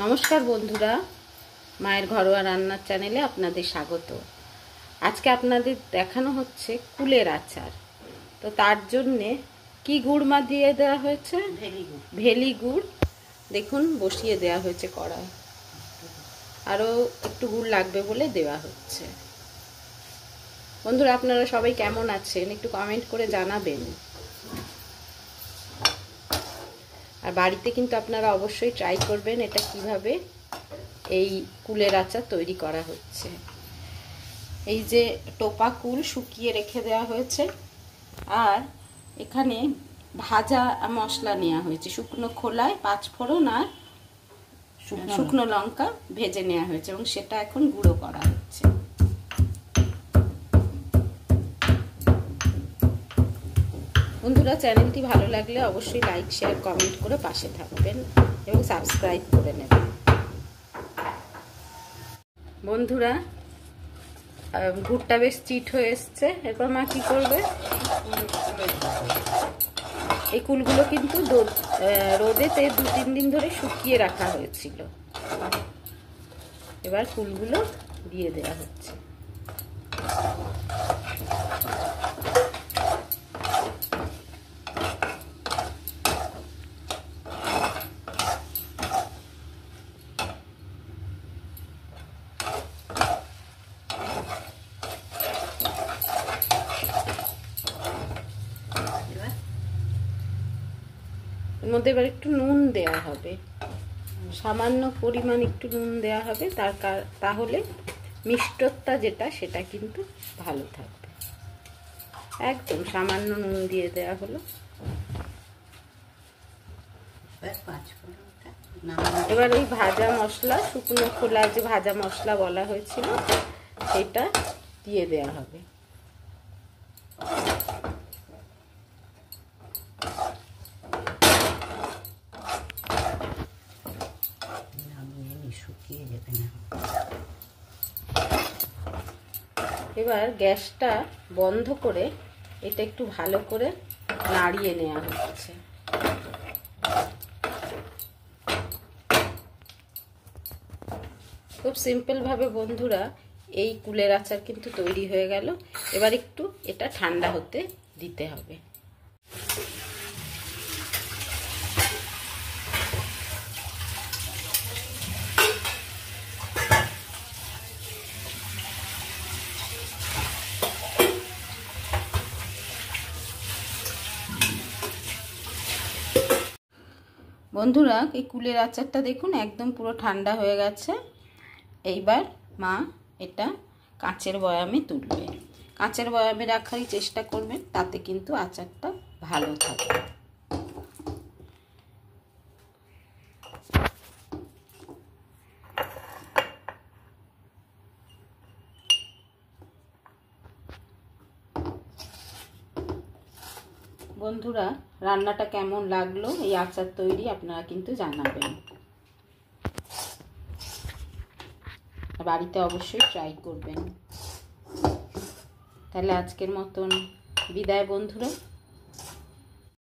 নমস্কার বন্ধুরা, মায়ের ঘরোয়া রান্নার চ্যানেলে আপনাদের স্বাগত। আজকে আপনাদের দেখানো হচ্ছে কুলের আচার। তো তার জন্যে কি গুড় মা দিয়ে দেওয়া হয়েছে? ভেলি গুড়। দেখুন বসিয়ে দেওয়া হয়েছে কড়ায়, আরও একটু গুড় লাগবে বলে দেওয়া হচ্ছে। বন্ধুরা, আপনারা সবাই কেমন আছেন একটু কমেন্ট করে জানাবেন। আর বাড়িতে কিন্তু আপনারা অবশ্যই ট্রাই করবেন এটা কিভাবে এই কুলের আচার তৈরি করা হচ্ছে। এই যে টোপা কুল শুকিয়ে রেখে দেওয়া হয়েছে, আর এখানে ভাজা মশলা নেওয়া হয়েছে, শুকনো খোলায় 5 ফোড়ন আর শুকনো লঙ্কা ভেজে নেওয়া হয়েছে এবং সেটা এখন গুঁড়ো করা হচ্ছে। বন্ধুরা, চ্যানেলটি ভালো লাগলে অবশ্যই লাইক শেয়ার কমেন্ট করে পাশে থাকবেন এবং সাবস্ক্রাইব করে নেবেন। বন্ধুরা, গুড়টা বেশ চিট হয়ে এসছে। এরপর মা কি করবে? এই কুলগুলো কিন্তু রোদেতে 2-3 দিন ধরে শুকিয়ে রাখা হয়েছিল। এবার কুলগুলো দিয়ে দেওয়া হচ্ছে। এর মধ্যে এবার একটু নুন দেওয়া হবে, সামান্য পরিমাণ একটু নুন দেওয়া হবে, তাহলে মিষ্টতা যেটা সেটা কিন্তু ভালো থাকবে। একদম সামান্য নুন দিয়ে দেওয়া হলো। এবার ওই ভাজা মশলা, শুকনো খোলা যে ভাজা মশলা বলা হয়েছিল সেটা দিয়ে দেওয়া হবে। এবার গ্যাসটা বন্ধ করে এটা একটু ভালো করে নাড়িয়ে নেওয়া হচ্ছে। খুব সিম্পল ভাবে বন্ধুরা এই কুলের আচার কিন্তু তৈরি হয়ে গেল। এবার একটু এটা ঠান্ডা হতে দিতে হবে। বন্ধুরা, এই কুলের আচারটা দেখুন একদম পুরো ঠান্ডা হয়ে গেছে। এইবার মা এটা কাঁচের বয়ামে তুলবে। কাঁচের বয়ামে রাখারই চেষ্টা করবেন, তাতে কিন্তু আচারটা ভালো থাকবে। বন্ধুরা, রান্নাটা কেমন লাগলো, এই আচার তৈরি আপনারা কিন্তু জানাবেন। বাড়িতে অবশ্যই ট্রাই করবেন। তাহলে আজকের মতন বিদায় বন্ধুরা।